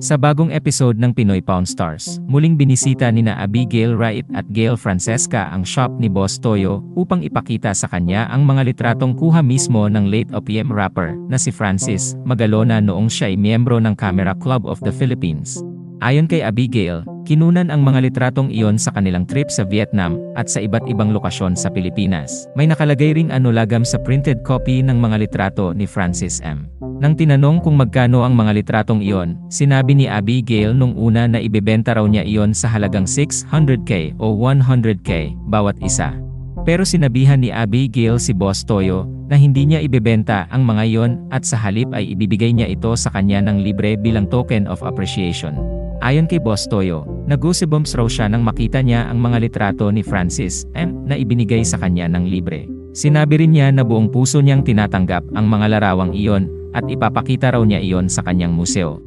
Sa bagong episode ng Pinoy Pawn Stars, muling binisita nina Abigail Wright at Gail Francesca ang shop ni Boss Toyo upang ipakita sa kanya ang mga litratong kuha mismo ng late OPM rapper na si Francis Magalona noong siya ay miyembro ng Camera Club of the Philippines. Ayon kay Abigail, kinunan ang mga litratong iyon sa kanilang trip sa Vietnam at sa iba't ibang lokasyon sa Pilipinas. May nakalagay ring anulagam sa printed copy ng mga litrato ni Francis M. Nang tinanong kung magkano ang mga litratong iyon, sinabi ni Abigail nung una na ibebenta raw niya iyon sa halagang 600k o 100k bawat isa. Pero sinabihan ni Abigail si Boss Toyo na hindi niya ibebenta ang mga iyon at sa halip ay ibibigay niya ito sa kanya ng libre bilang token of appreciation. Ayon kay Boss Toyo, nag-goosebumps raw siya nang makita niya ang mga litrato ni Francis M. na ibinigay sa kanya ng libre. Sinabi rin niya na buong puso niyang tinatanggap ang mga larawang iyon at ipapakita raw niya iyon sa kanyang museo.